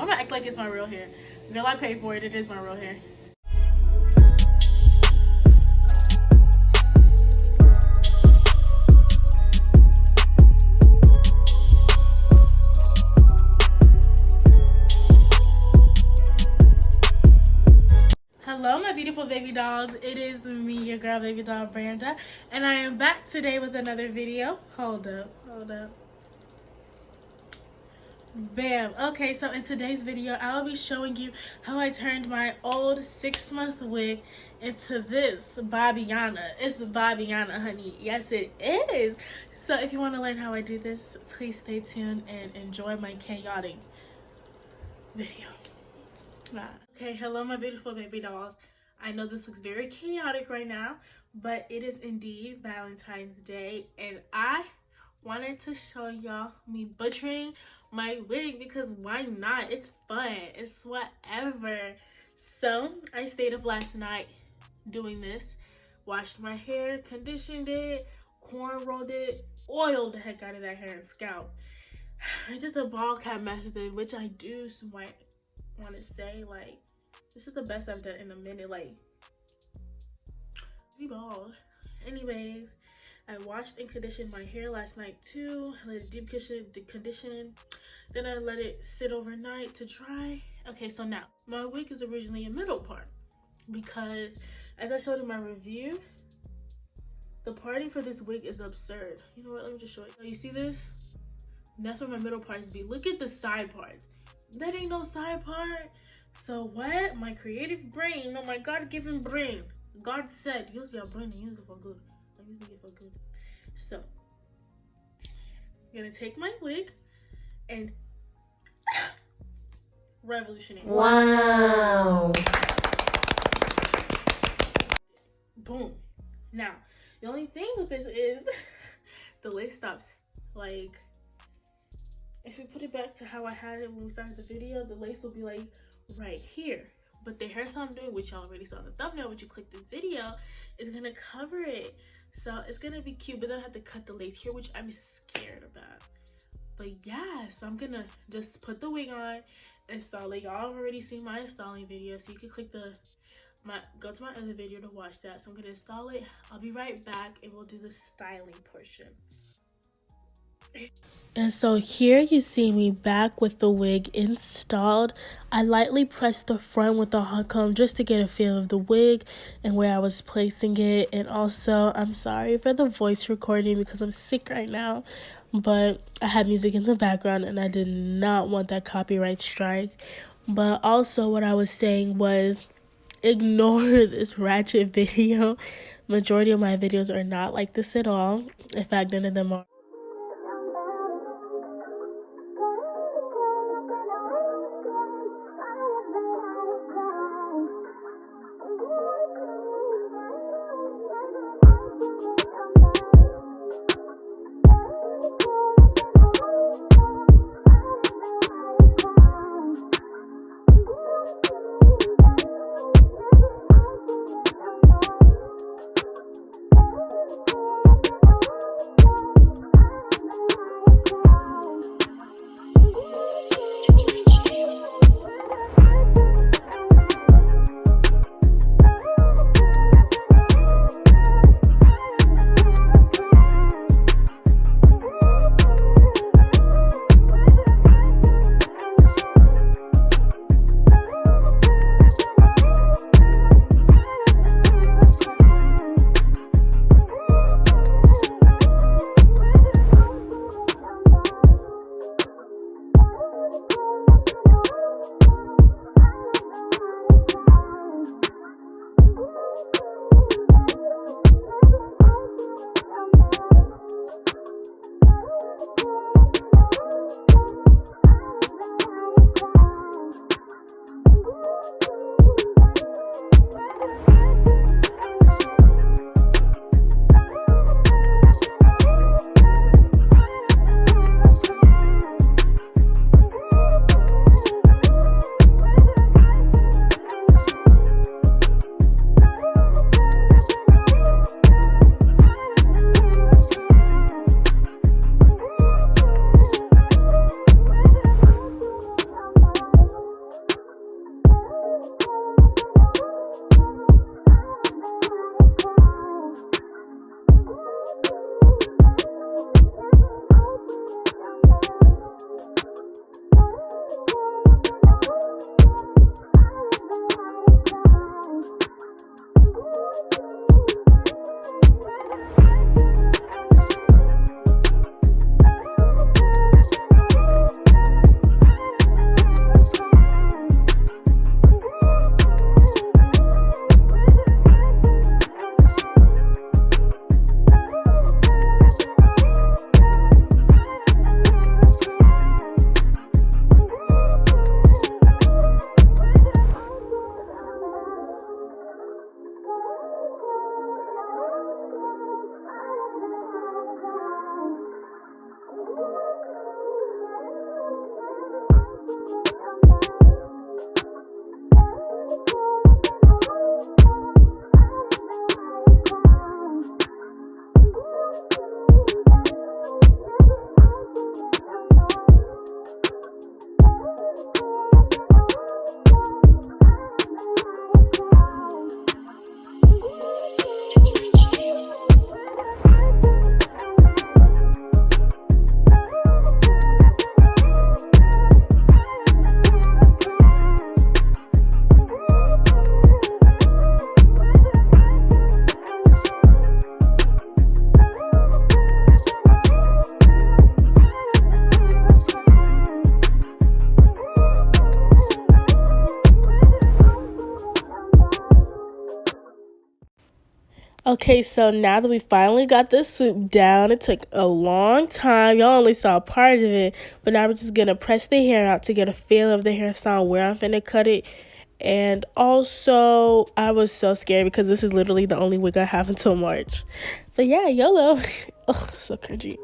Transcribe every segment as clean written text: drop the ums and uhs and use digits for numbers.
Why am I act like it's my real hair? Girl, I paid for it. It is my real hair. Hello, my beautiful baby dolls. It is me, your girl, baby doll Branda, and I am back today with another video. Hold up. Bam. Okay, so in today's video, I will be showing you how I turned my old 6-month wig into this Bobbiana. It's Bobbiana, honey. Yes, it is. So if you want to learn how I do this, please stay tuned and enjoy my chaotic video. Okay, hello my beautiful baby dolls. I know this looks very chaotic right now, but it is indeed Valentine's Day, and I wanted to show y'all me butchering my wig because why not? It's fun. It's whatever. So I stayed up last night doing this, washed my hair, conditioned it, cornrowed it, oiled the heck out of that hair and scalp. I did the ball cap method, which I do want to say, like, this is the best I've done in a minute. Like, be bald. Anyways, I washed and conditioned my hair last night too. I let it deep condition. Then I let it sit overnight to dry. Okay, so now my wig is originally a middle part because, as I showed in my review, the parting for this wig is absurd. You know what? Let me just show you. You see this? And that's where my middle parts be. Look at the side parts. That ain't no side part. So what? My creative brain, my God-given brain. God said, use your brain and use it for good. I'm using it for good. So I'm gonna take my wig and revolutionary. Wow. Boom. Now, the only thing with this is the lace stops. Like, if we put it back to how I had it when we started the video, the lace will be like right here. But the hairstyle I'm doing, which y'all already saw in the thumbnail, when you click this video, is gonna cover it. So it's gonna be cute, but then I have to cut the lace here, which I'm scared about. But yeah, so I'm gonna just put the wig on, install it. Y'all already seen my installing video, so you can click go to my other video to watch that. So I'm gonna install it. I'll be right back and we'll do the styling portion. And so here you see me back with the wig installed. I lightly pressed the front with the hot comb just to get a feel of the wig and where I was placing it. And also, I'm sorry for the voice recording because I'm sick right now, but I had music in the background and I did not want that copyright strike. But also what I was saying was, ignore this ratchet video. Majority of my videos are not like this at all. In fact, none of them are. Okay, so now that we finally got this swoop down, it took a long time. Y'all only saw a part of it, but now we're just gonna press the hair out to get a feel of the hairstyle, where I'm finna cut it. And also, I was so scared because this is literally the only wig I have until March. But yeah, YOLO. Oh, so cringy.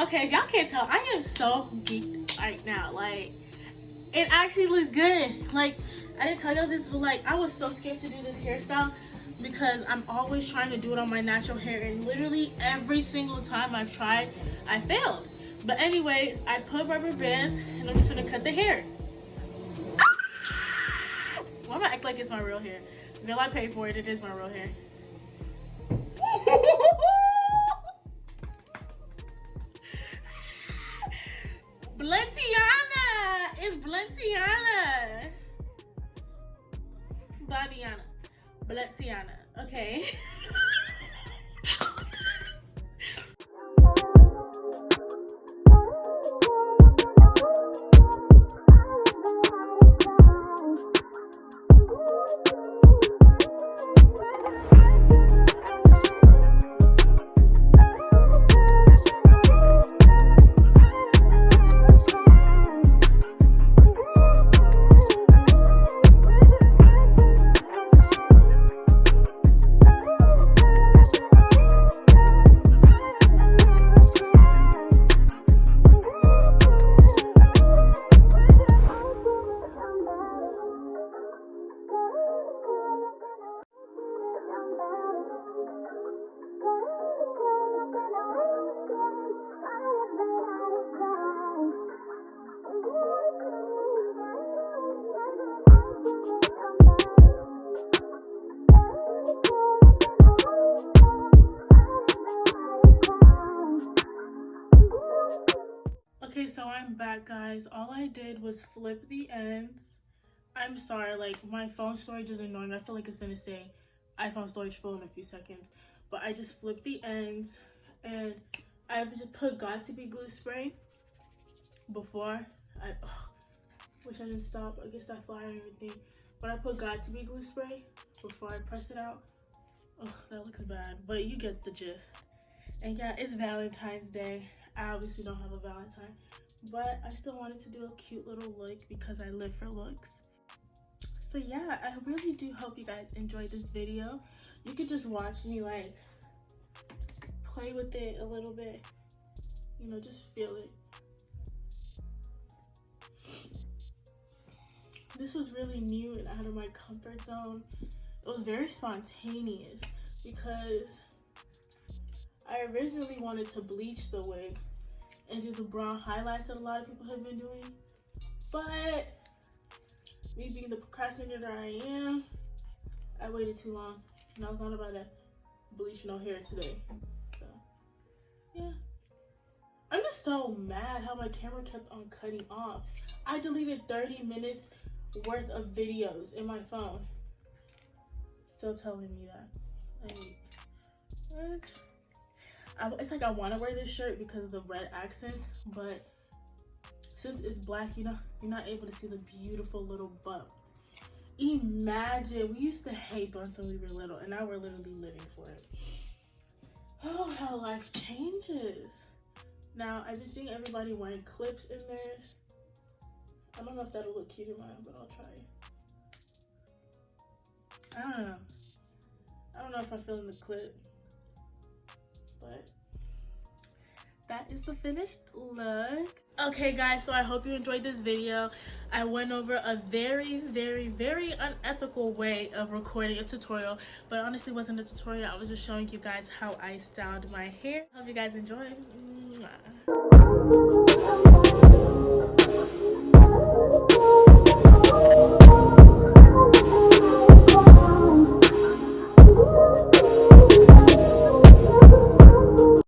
Okay, if y'all can't tell, I am so geeked right now. Like, it actually looks good. Like, I didn't tell y'all this, but like, I was so scared to do this hairstyle because I'm always trying to do it on my natural hair, and literally every single time I've tried, I failed. But anyways, I put rubber bands and I'm just gonna cut the hair. Why am I act like it's my real hair? Will I pay for it? It is my real hair. Blentiana! It's Blentiana! Babiana. Blentiana. Okay. Okay, so I'm back, guys. All I did was flip the ends. I'm sorry, like, my phone storage is annoying. I feel like it's gonna say iPhone storage full in a few seconds. But I just flipped the ends, and I just put Got To Be glue spray before. Wish I didn't stop. I guess that flyer and everything. But I put Got To Be glue spray before I press it out. Oh, that looks bad, but you get the gist. And yeah, it's Valentine's Day. I obviously don't have a Valentine, but I still wanted to do a cute little look because I live for looks. So yeah, I really do hope you guys enjoyed this video. You could just watch me like play with it a little bit, you know, just feel it. This was really new and out of my comfort zone. It was very spontaneous because I originally wanted to bleach the wig and do the brown highlights that a lot of people have been doing. But me being the procrastinator that I am, I waited too long. And I was not about to bleach no hair today. So, yeah. I'm just so mad how my camera kept on cutting off. I deleted 30 minutes worth of videos in my phone. Still telling me that. Like, what? It's like I want to wear this shirt because of the red accents, but since it's black, you know, you're not able to see the beautiful little bump. Imagine, we used to hate bumps when we were little, and now we're literally living for it. Oh, how life changes. Now, I've been seeing everybody wearing clips in theirs. I don't know if that'll look cute in mine, but I'll try it. I don't know. I don't know if I'm feeling the clip. But that is the finished look. Okay guys, so I hope you enjoyed this video. I went over a very unethical way of recording a tutorial, but honestly it wasn't a tutorial. I was just showing you guys how I styled my hair. Hope you guys enjoyed. Mwah.